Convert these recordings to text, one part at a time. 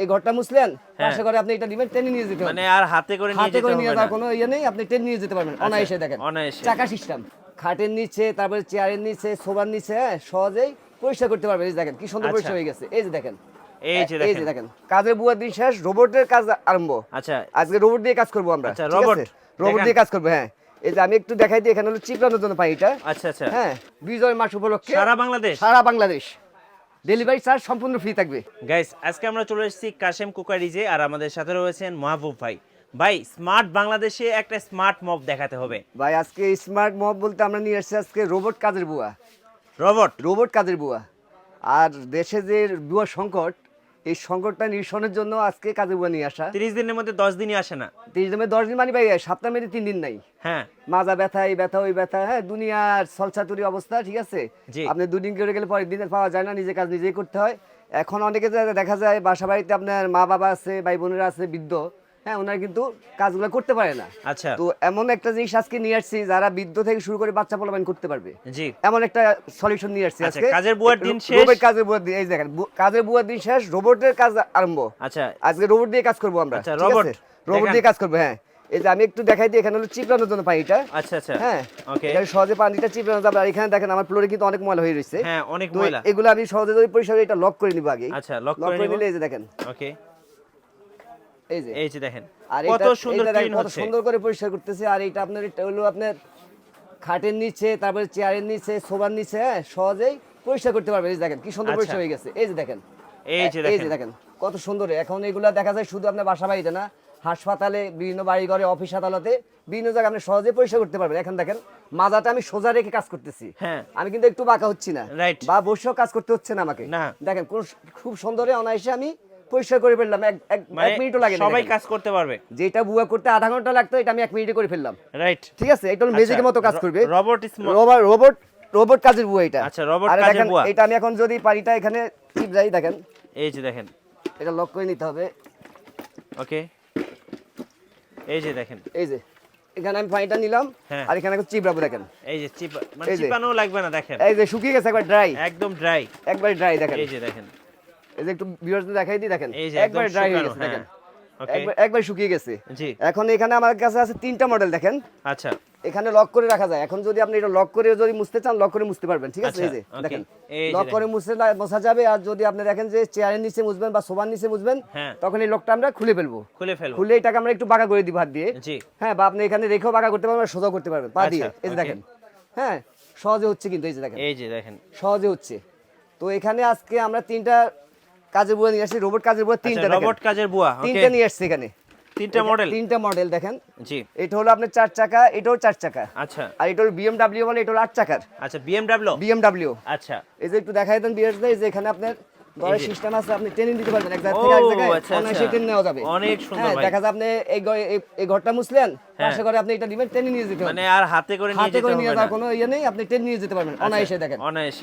এই ঘরটা মুছলেন, আশা করে আপনি এটা দিবেন, টেনে নিয়ে যেতে পারবেন। মানে আর হাতে করে নিয়ে যাওয়ার কোনো ইয়ে নেই, আপনি টেনে নিয়ে যেতে পারবেন অনায়াসে। দেখেন চাকা সিস্টেম, খাটের নিচে, তারপরে চেয়ারের নিচে, সোফার নিচে, সহজেই পরিষ্কার করতে পারবেন। এই যে দেখেন কি সুন্দর পরিষ্কার হয়ে গেছে। এই যে দেখেন, এই যে দেখেন, কাজের বুয়ার দিন শেষ, রোবটের কাজ আরম্ভ। আচ্ছা, আজকে রোবট দিয়ে কাজ করবো আমরা। আচ্ছা, রোবট দিয়ে কাজ করবো। হ্যাঁ, এই যে আমি একটু দেখাই দিই, এখানে হলো চিপড়ানোর জন্য পানিটা। আচ্ছা আচ্ছা, হ্যাঁ, বিজয় মাস উপলক্ষে সারা বাংলাদেশ ডেলিভারি চার্জ সম্পূর্ণ ফ্রি থাকবে। গাইস, আজকে আমরা চলে এসেছি কাশেম কুকারিজে, আর আমাদের সাথে রয়েছেন মাহবুব ভাই। ভাই, স্মার্ট বাংলাদেশে একটা স্মার্ট মব দেখাতে হবে ভাই। আজকে স্মার্ট মব বলতে আমরা নিয়ে এসেছি আজকে রোবট কাজের বুয়া। রোবট কাজের বুয়া। আর দেশে যে বুয়া সংকট, এই সংকটটা নিরসনের জন্য আজকে কাজের বুয়া নিয়ে আসা। 30 দিনের মধ্যে 10 দিনই আসে না। 30 দিনে 10 দিন মানে ভাই, সপ্তাহ মেরে 3 দিন নাই। হ্যাঁ, মাজা ব্যথা, এই ব্যথা, ওই ব্যথা, হ্যাঁ, দুনিয়ার ছলছাতুরি অবস্থা। ঠিক আছে, আপনি 2 দিন করে গেলে পরের দিনে পাওয়া যায় না, নিজে কাজ নিজেই করতে হয়। এখন অনেকে দেখা যায় বাসা বাড়িতে আপনার মা বাবা আছে, ভাই বোনেরা আছে বৃদ্ধ, হ্যাঁ, ওনারা কিন্তু কাজগুলো করতে পারে না। আচ্ছা, তো এমন একটা জিনিস আজকে নিয়ে আসছি, যারা বৃদ্ধ থেকে শুরু করে বাচ্চা পোলাপান করতে পারবে। জি, এমন একটা সলিউশন নিয়ে আসছি আজকে। কাজের বুয়ার দিন শেষ, রোবট কাজের বুয়ার দিন। এই দেখেন, কাজের বুয়ার দিন শেষ, রোবটের কাজ আরম্ভ। আচ্ছা, আজকে রোবট দিয়ে কাজ করব আমরা। আচ্ছা, রোবট দিয়ে কাজ করব। হ্যাঁ, এই যে আমি একটু দেখাই দিই, এখানে হলো চিপড়ানোর জন্য পানিটা। আচ্ছা আচ্ছা, হ্যাঁ, ওকে, এটা সহজে পানিটা চিপড়ানো যাবে। আর এখানে দেখেন আমার ফ্লোরে কিন্তু অনেক ময়লা হয়ে রয়েছে। হ্যাঁ, অনেক ময়লা। এগুলো আমি সহজে যদি পরিষ্কার এটা লক করে নিব আগে। আচ্ছা, লক করে নিলে এই যে দেখেন, ওকে, এই যে দেখেন কত সুন্দর ক্লিন হচ্ছে, কত সুন্দর করে পরিষ্কার করতেছে। আর এটা আপনার এটা হলো আপনার খাটের নিচে, তারপরে চেয়ারের নিচে, সোফার নিচে, হ্যাঁ, সহজেই পরিষ্কার করতে পারবেন। এই যে দেখেন কি সুন্দর পরিষ্কার হয়ে গেছে। এই যে দেখেন, এই যে দেখেন কত সুন্দর। এখন এগুলা দেখা যায় শুধু আপনার বাসা বাড়িতে না, হাসপাতালে, বিভিন্ন বাড়ি ঘরে, অফিস আদালতে, বিভিন্ন জায়গায় আপনি সহজে পরিষ্কার করতে পারবেন। এখন দেখেন মাজাটা আমি সোজা রেখে কাজ করতেছি। আমি কিন্তু একটু বাঁকা হচ্ছি না, বা বসেও কাজ করতে হচ্ছে না আমাকে। দেখেন খুব সুন্দর অনায়াসে আমি পরিষ্কার করে ফেললাম। এক মিনিটও লাগে না, সবাই কাজ করতে পারবে। যেটা বুয়া করতে আধা ঘন্টা লাগতো, এটা আমি 1 মিনিটে করে ফেললাম। রাইট, ঠিক আছে, এটা হলো ম্যাজিকের মতো কাজ করবে। রোবট কাজের বুয়া এটা। আচ্ছা, রোবট কাজের বুয়া। এটা আমি এখন যদি পানিটা এখানে টিপ যাই, দেখেন, এই যে দেখেন, এটা লক করে নিতে হবে। ওকে, এই যে দেখেন, এই যে এখানে আমি পানিটা নিলাম, আর এখানে একটা চিপড়াবো। দেখেন, এই যে মানে চিপানো লাগবে না। দেখেন, এই যে শুকিয়ে গেছে, একবার ড্রাই, একদম ড্রাই, একবার ড্রাই। দেখেন, এই যে দেখেন, এই যে একটু ভিউয়ারদের দেখাই দিই। দেখেন, একবার ড্রাই হয়ে গেছে। দেখেন, একবার শুকিয়ে গেছে। এখন এখানে আমার কাছে আছে 3টা মডেল। দেখেন, আচ্ছা, এখানে লক করে রাখা যায়। এখন যদি আপনি এটা লক করে যদি মুছতে চান, লক করে মুছতে পারবেন। ঠিক আছে, এই যে দেখেন, লক করে মোছা যাবে। আর যদি আপনি দেখেন যে চেয়ারের নিচে মুছবেন বা সোফার নিচে মুছবেন, তখন এই লকটা আমরা খুলে ফেলবো। খুলে এটাকে আমরা একটু বাঁকা করে দিব হাত দিয়ে। হ্যাঁ, বা আপনি এখানে রেখেও বাঁকা করতে পারবেন, সোজা করতে পারবেন পা দিয়ে। এই যে দেখেন, হ্যাঁ, সহজে হচ্ছে কিন্তু। এই যে দেখেন, সহজে হচ্ছে। তো এখানে আজকে আমরা 3টা কাজের বুয়া নিয়ে আসছি, রোবট কাজের বুয়া 3টা। রোবট কাজের বুয়া 3টা নিয়ে আসছি এখানে। 3টা মডেল দেখেন। জি, এটা হলো আপনার 4 চাকা, এটাও 4 চাকা। আচ্ছা, আর এটা হলো BMW বলে, এটা হলো 8 চাকার। আচ্ছা, BMW। আচ্ছা, এই যে একটু দেখাই দেন বিয়ার্স ভাই, যে এখানে আপনার বড় সিস্টেম আছে, আপনি ট্রেনিং দিতে পারবেন এক জায়গা থেকে আরেক জায়গায়, অনায়াসে ট্রেন নেওয়া যাবে। অনেক সুন্দর ভাই। দেখা যায় আপনি এই ঘরটা মুছলেন, আশা করে আপনি এটা দিবেন, ট্রেন নিয়ে যেতে পারবেন। মানে আর হাতে করে নিয়ে যাওয়ার কোনো ইয়ে নেই, আপনি ট্রেন নিয়ে যেতে পারবেন অনায়াসে। দেখেন,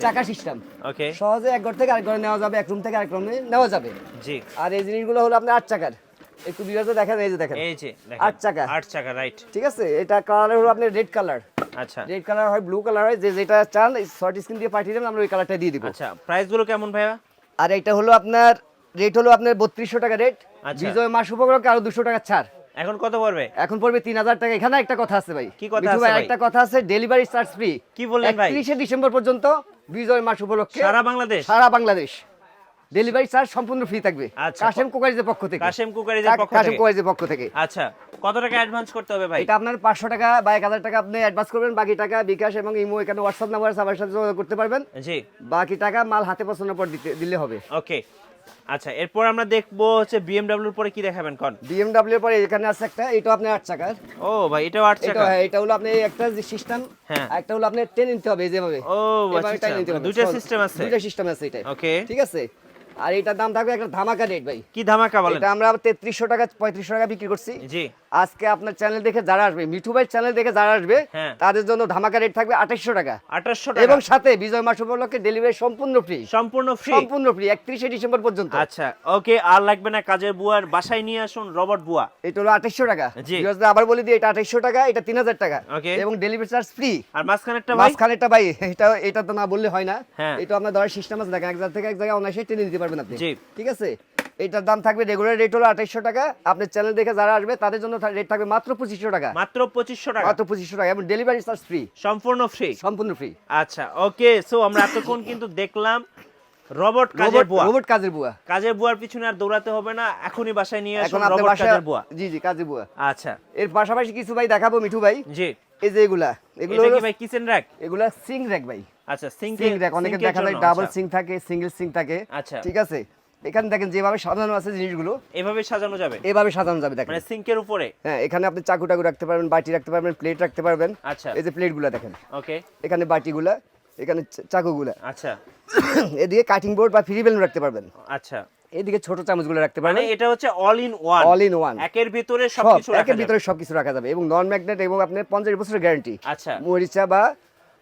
চাকা সিস্টেম, ওকে, সহজে এক ঘর থেকে আরেক ঘরে নেওয়া যাবে, এক রুম থেকে আরেক রুমে নেওয়া যাবে। জি, আর এই জিনিসগুলো হলো আপনার 8 চাকার। একটু বিয়ার্সে দেখেন, এই যে দেখেন, 8 চাকা, রাইট। ঠিক আছে, এটা কালার হলো আপনার রেড কালার। আচ্ছা, রেড কালার হয়, ব্লু কালার হয়, যেটা চান শর্ট স্ক্রিন দিয়ে পাঠিয়ে দেবেন, আমরা ওই কালারটা দিয়ে দিব। আচ্ছা, প্রাইস গুলো কেমন ভাইয়া? আর এটা হলো আপনার রেট হলো আপনার 3200 টাকা রেট। বিজয় মাস উপলক্ষে আরো 200 টাকা ছাড়। এখন কত পড়বে? এখন পড়বে 3000 টাকা। এখানে একটা কথা আছে ভাই। কি কথা আছে ভাই? একটা কথা আছে, ডেলিভারি চার্জ ফ্রি। কি বললেন ভাই? 31 ডিসেম্বর পর্যন্ত বিজয় মাস উপলক্ষে সারা বাংলাদেশ ডেলিভারি চার্জ সম্পূর্ণ ফ্রি থাকবে। কাশেম কুকারিজের পক্ষ থেকে। আচ্ছা, কত টাকা অ্যাডভান্স করতে হবে ভাই? এটা আপনার 500 টাকা বা 1000 টাকা আপনি অ্যাডভান্স করবেন, বাকি টাকা বিকাশ এবং ইমো, এখানে হোয়াটসঅ্যাপ নাম্বার আছে, আমার সাথে যোগাযোগ করতে পারবেন। জি, বাকি টাকা মাল হাতে পৌঁছানোর পর দিলে হবে। ওকে, আচ্ছা, এরপর আমরা দেখবো হচ্ছে BMW এর পরে কি দেখাবেন কোন? BMW এর পরে এখানে আছে একটা, এটা আপনি 8 চাকার। ও ভাই, এটাও 8 চাকা? হ্যাঁ, এটা হলো আপনি একটা যে সিস্টেম, একটা হলো আপনি ট্রেন নিতে হবে যেভাবে। ও আচ্ছা, দুটো সিস্টেম আছে এটা। ওকে, ঠিক আছে। আর এটার দাম থাকবে একটা ধামাকা রেট ভাই। কি ধামাকা বলেন? এটা আমরা 3300 টাকা 3500 টাকা বিক্রি করছি। জি, আজকে আপনার চ্যানেল দেখে যারা আসবে, মিঠু ভাই চ্যানেল দেখে যারা আসবে, তাদের জন্য ধামাকা রেট থাকবে 2800 টাকা। এবং সাথে বিজয় মাস উপলক্ষে ডেলিভারি সম্পূর্ণ ফ্রি। সম্পূর্ণ ফ্রি 31 ডিসেম্বর পর্যন্ত। আচ্ছা, ওকে, আর লাগবে না কাজের বুয়ার, বাসায় নিয়ে আসুন রোবট বুয়া। এটা হলো 2800 টাকা। ভিউয়ার্সদের আবার বলে দিই, এটা 2800 টাকা, এটা 3000 টাকা এবং ডেলিভারি চার্জ ফ্রি। আর মাঝখানেরটা ভাই, এটা তো না বললে হয় না। এটা আপনার ধরার সিস্টেম আছে, দেখেন এক জায়গা থেকে এক জায়গায় অনায়াসে টেনে দিতে পারবেন আপনি। ঠিক আছে, এটার দাম থাকবে রেগুলার রেট হলো 2800 টাকা। আপনার চ্যানেল দেখে যারা আসবে তাদের জন্য রেট থাকবে মাত্র 2500 টাকা। মাত্র 2500 টাকা। মাত্র 2500 টাকা এবং ডেলিভারি চার্জ ফ্রি। সম্পূর্ণ ফ্রি। সম্পূর্ণ ফ্রি। আচ্ছা ওকে, সো আমরা এতক্ষণ কিন্তু দেখলাম রোবট কাজের বুয়া। রোবট কাজের বুয়া। কাজের বুয়ার পিছনে আর দৌড়াতে হবে না, এখনই বাসায় নিয়ে আসুন এখন আপনার রোবট বাসায় কাজের বুয়া। জি জি কাজের বুয়া। আচ্ছা, এর পাশাপাশি কিছু ভাই দেখাবো মিঠু ভাই। জি, এই যে এগুলো এটা কি ভাই কিচেন র্যাক? এগুলা সিঙ্ক র্যাক ভাই। আচ্ছা, সিঙ্ক র্যাক। অনেকে দেখা যায় ডাবল সিঙ্ক থাকে, সিঙ্গেল সিঙ্ক থাকে। আচ্ছা, ঠিক আছে, এখানে দেখেন যেভাবে সাজানো আছে জিনিসগুলো, এভাবে সাজানো যাবে। এভাবে সাজানো যাবে দেখেন, মানে সিঙ্কের উপরে। হ্যাঁ, এখানে আপনি চাকু টাকু রাখতে পারবেন, বাটি রাখতে পারবেন, প্লেট রাখতে পারবেন। আচ্ছা, এই যে প্লেটগুলো দেখেন, ওকে, এখানে বাটিগুলা, এখানে চাকুগুলা। আচ্ছা, এদিকে কাটিং বোর্ড বা ফ্রি বেলুন রাখতে পারবেন। আচ্ছা, এদিকে ছোট চামচগুলো রাখতে পারবেন। মানে এটা হচ্ছে all in one. All in one, একের ভিতরে সবকিছু রাখা যাবে। একের ভিতরে সবকিছু রাখা যাবে এবং নন ম্যাগনেট এবং আপনার 50 বছরের গ্যারান্টি। আচ্ছা, মরিচা বা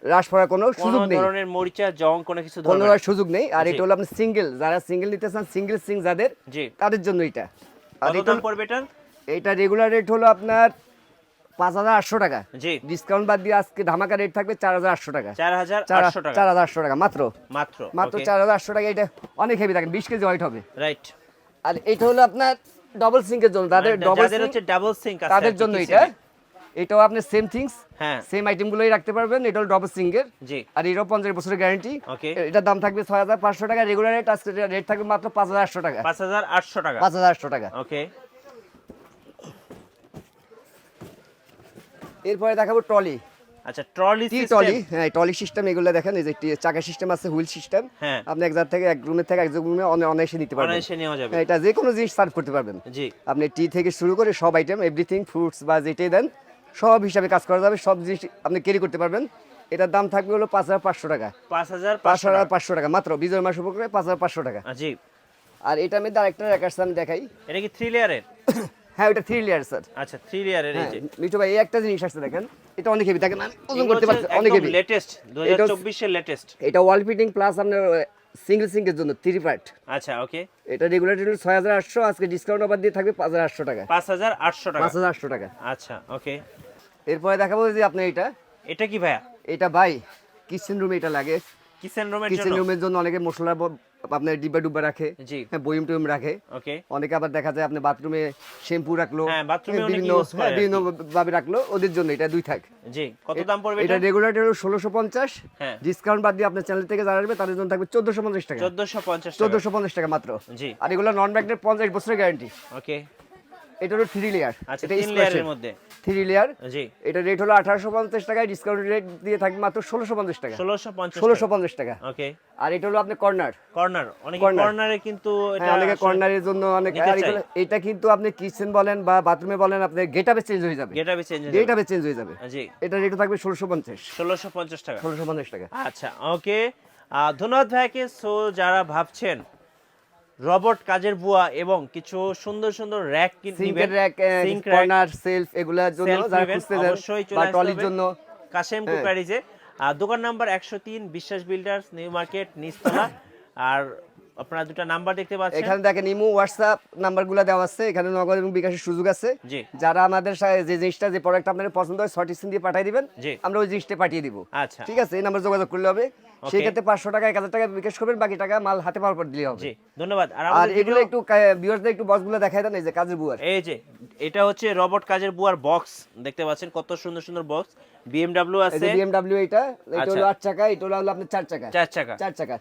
রাস পড়ার কোনো সুযোগ নেই, কোনো ধরনের মরিচা জং কোনো কিছু কোনো ধরনের সুযোগ নেই। আর এটা হলো আপনি সিঙ্গেল, যারা সিঙ্গেল নিতে চান, সিঙ্গেল সিং যাদের, জি, তাদের জন্য এটা। আর কত দাম পড়বে এটা? এটা রেগুলার রেট হলো আপনার 5800 টাকা। জি, ডিসকাউন্ট বাদ দিয়ে আজকে ধামাকা রেট থাকবে 4800 টাকা। 4800 টাকা। 4800 টাকা মাত্র। মাত্র 4800 টাকা। এটা অনেক হেভি দেখেন, 20 কেজি ওয়েট হবে। রাইট। আর এটা হলো আপনার ডাবল সিঙ্কের জন্য, তাদের যাদের হচ্ছে ডাবল সিঙ্ক আছে তাদের জন্য এটা। এটাও আপনি সেম থিংস, হ্যাঁ, সেম আইটেমগুলোই রাখতে পারবেন। এটা হলো ডাবল সিঙ্কের। জি, আর এটাও 50 বছরের গ্যারান্টি। ওকে, এটার দাম থাকবে 6500 টাকা রেগুলার রেট। আজকে রেট থাকবে মাত্র 5800 টাকা। 5800 টাকা। 5800 টাকা। ওকে, এরপরে দেখাবো ট্রলি। আচ্ছা, ট্রলি সিস্টেম। ট্রলি, হ্যাঁ, ট্রলি সিস্টেম। এগুলো দেখেন, এই যে চাকা সিস্টেম আছে, হুইল সিস্টেম। হ্যাঁ, আপনি এক জায়গা থেকে, এক রুমে থেকে এক রুমে অনায়াসে নিতে পারবেন। অনায়াসে নেওয়া যাবে। এটা যে কোনো জিনিস সার্ভ করতে পারবেন। জি, আপনি টি থেকে শুরু করে সব আইটেম, এভরিথিং, ফ্রুটস বা যেটাই দেন সব হিসাবে কাজ করা যাবে, সব জিনিস আপনি ক্যারি করতে পারবেন। এটার দাম থাকবে হলো 5500 টাকা। 5500 টাকা মাত্র। বিজয় মাস উপরে 5500 টাকা। জি। আর এটার মধ্যে আরেকটা র্যাক আছে, আমি দেখাই। এটা কি 3 লেয়ারের? হ্যাঁ, এটা 3 লেয়ার স্যার। আচ্ছা, 3 লেয়ারের। এই যে মিঠু ভাই, এই একটা জিনিস আছে দেখেন, এটা অনেক হেভি দেখেন, আমি ওজন করতে পারছি, অনেক হেভি। লেটেস্ট 2024 এর লেটেস্ট। এটা ওয়াল ফিটিং প্লাস আপনার সিঙ্গেল সিঙ্কের জন্য 3 পার্ট। আচ্ছা, ওকে। এটা রেগুলার রেট 6800, আজকে ডিসকাউন্ট অফার দিয়ে থাকবে 5800 টাকা। 5800 টাকা। 5800 টাকা। আচ্ছা, ওকে। এরপরে দেখাবো যে আপনি এটা কি ভাইয়া? এটা ভাই কিচেন রুমে এটা লাগে। কিচেন রুমের জন্য অনেকে মশলা আপনার ডিব্বা ডুব্বা রাখে, জি, হ্যাঁ, বয়ম টয়ম রাখে। ওকে। অনেকে আবার দেখা যায় আপনি বাথরুমে শ্যাম্পু রাখলো, হ্যাঁ, বাথরুমে অনেক বিভিন্ন ইউজ করে, বিভিন্ন ভাবে রাখলো, ওদের জন্য এটা 2 থাক। জি, কত দাম পড়বে এটা? এটা রেগুলার রেট 1650। হ্যাঁ, ডিসকাউন্ট বাদ দিয়ে আপনার চ্যানেল থেকে যারা আসবে তাদের জন্য থাকবে 1450 টাকা। 1450 টাকা মাত্র। জি। আর এগুলো নন ম্যাগনেট 50 বছরের গ্যারান্টি। ওকে। এটা হলো 3 লেয়ার। আচ্ছা, এটা 3 লেয়ারের মধ্যে 3 লেয়ার। জি। এটা রেট হলো 1850 টাকা, ডিসকাউন্ট রেট দিয়ে থাকবে মাত্র 1650 টাকা। 1650 টাকা। ওকে। আর এটা হলো আপনি কর্নার। অনেক কর্নারে কিন্তু এটা অনেকে কর্নারের জন্য অনেক। আর এগুলো, এটা কিন্তু আপনি কিচেন বলেন বা বাথরুমে বলেন, আপনার গেটআপে চেঞ্জ হয়ে যাবে। গেটআপে চেঞ্জ হয়ে যাবে। জি। এটা রেট থাকবে 1650 টাকা। 1650 টাকা। আচ্ছা, ওকে। ধন্যবাদ ভাইকে। সো যারা ভাবছেন রোবট কাজের বুয়া এবং কিছু সুন্দর সুন্দর র্যাক সিঙ্কের র্যাক, কর্নার, সেলফ, এগুলোর জন্য যারা খুঁজতেছেন বা ট্রলির জন্য, কাশেম কুকারিজে। দোকান নাম্বার 103, বিশ্বাস বিল্ডার্স, নিউ মার্কেট, নিচতলা। আর আপনারা দুটো নাম্বার দেখতে পাচ্ছেন, এখানে দেখেন ইমো হোয়াটসঅ্যাপ নাম্বারগুলো দেওয়া আছে। এখানে নগদ এবং বিকাশের সুযোগ আছে। জি। যারা আমাদের যে জিনিসটা, যে প্রোডাক্ট আপনাদের পছন্দ হয়, শর্ট স্ক্রিন দিয়ে পাঠিয়ে দিবেন, আমরা ওই জিনিসটা পাঠিয়ে দিব। আচ্ছা, ঠিক আছে, এই নাম্বার যোগাযোগ করলে হবে। সেই ক্ষেত্রে 500 টাকা 1000 টাকা বিকাশ করবেন, বাকি টাকা মাল হাতে পাওয়ার পর দিলে হবে। জি, ধন্যবাদ। আর এগুলো একটু ভিউয়ারদের একটু বক্সগুলো দেখায় দেন। এই যে কাজের বুয়ার, এই যে এটা হচ্ছে রোবট কাজের বুয়ার বক্স, দেখতে পাচ্ছেন কত সুন্দর সুন্দর বক্স। BMW আছে, BMW। এটা হলো 8 চাকা, এটা হলো আপনি 4 চাকা। 4 চাকা,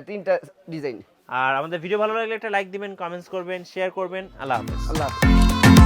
তিনটা ডিজাইন। আর আমাদের ভিডিও ভালো লাগলে একটা লাইক দিবেন, কমেন্টস করবেন, শেয়ার করবেন। আল্লাহ হাফেজ। আল্লাহ হাফেজ।